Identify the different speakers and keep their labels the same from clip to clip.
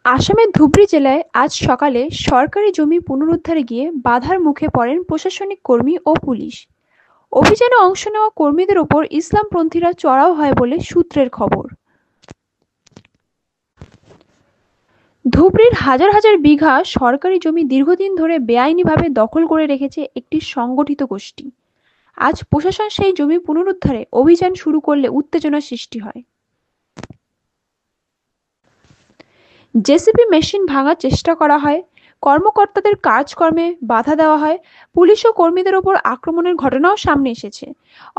Speaker 1: আসামের ধুবড়ী জেলায় আজ সকালে সরকারি জমি পুনরুদ্ধারে গিয়ে বাধার মুখে পড়েন প্রশাসনিক কর্মী ও পুলিশ। অভিযানে অংশ নেওয়া কর্মীদের ওপর ইসলামপন্থীরা চড়াও হয় বলে সূত্রের খবর। ধুবড়ীর হাজার হাজার বিঘা সরকারি জমি দীর্ঘদিন ধরে বেআইনিভাবে দখল করে রেখেছে একটি সংগঠিত গোষ্ঠী। আজ প্রশাসন সেই জমি পুনরুদ্ধারে অভিযান শুরু করলে উত্তেজনা সৃষ্টি হয়। জেসিবি মেশিন ভাঙার চেষ্টা করা হয়, কর্মকর্তাদের কাজকর্মে বাধা দেওয়া হয়, পুলিশ ও কর্মীদের ওপর আক্রমণের ঘটনাও সামনে এসেছে।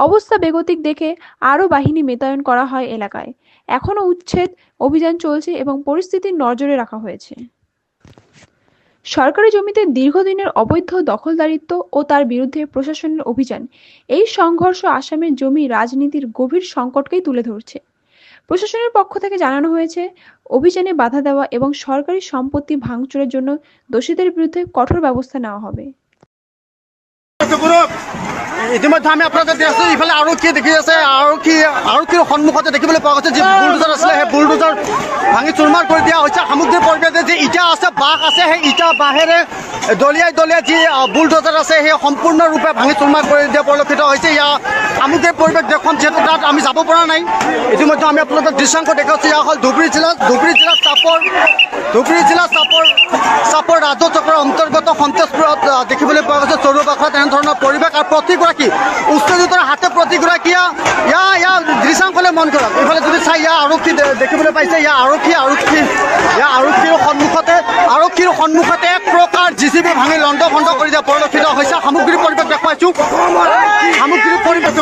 Speaker 1: অবস্থা বেগতিক দেখে আরও বাহিনী মোতায়েন করা হয় এলাকায়। এখনও উচ্ছেদ অভিযান চলছে এবং পরিস্থিতির নজরে রাখা হয়েছে। সরকারি জমিতে দীর্ঘদিনের অবৈধ দখলদারিত্ব ও তার বিরুদ্ধে প্রশাসনের অভিযান, এই সংঘর্ষ আসামের জমি রাজনীতির গভীর সংকটকেই তুলে ধরছে। প্রশাসনের পক্ষ থেকে জানানো হয়েছে, অভিযানে বাধা দেওয়া এবং সরকারি সম্পত্তি ভাঙচুরের জন্য দোষীদের বিরুদ্ধে কঠোর ব্যবস্থা নেওয়া হবে।
Speaker 2: ইতিমধ্যে আমি আপোনালোকে দেখি আছো, ইফালে আৰক্ষী দেখি আছে। আৰক্ষীৰ সন্মুখতে দেখিবলৈ পোৱা গৈছে যি বুলডোজাৰ আছিলে, সেই বুলডোজাৰ ভাঙি চুৰমাৰ কৰি দিয়া হৈছে। সামগ্ৰীৰ পৰিৱেশে যি ইটা আছে, বাঁহ আছে, সেই ইটা বাঁহেৰে দলিয়াই দলিয়াই যি বুলডোজাৰ আছে সেই সম্পূৰ্ণৰূপে ভাঙি চুৰমাৰ কৰি দিয়া পৰিলক্ষিত হৈছে। ইয়াৰ সামগ্ৰীৰ পৰিৱেশ দেখুৱাম, যিহেতু তাত আমি যাব পৰা নাই। ইতিমধ্যে আমি আপোনালোকক দৃশ্যাংশ দেখাইছোঁ। এয়া হ'ল ধুবড়ী জিলা চাপৰ ৰাজহ চক্ৰৰ অন্তৰ্গত সন্তেজপুৰত দেখিবলৈ পোৱা গৈছে চৌৰুবাখত এনেধৰণৰ পৰিৱেশ। আৰু প্ৰতিগৰাকী উত্তেজিতৰ হাতে প্ৰতিগৰাকী ইয়াৰ দৃশ্যাংশলৈ মন কৰক। এইফালে যদি চাই ইয়াৰ আৰক্ষী দেখিবলৈ পাইছে, ইয়াৰ আৰক্ষীৰ সন্মুখতে এক প্ৰকাৰ জিচিবি ভাঙি লণ্ড ভণ্ড কৰি দিয়া পৰিলক্ষিত হৈছে। সামগ্ৰীৰ পৰিৱেশ দেখুৱাইছোঁ, সামগ্ৰীৰ পৰিৱেশ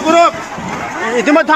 Speaker 2: ইতিমধ্যে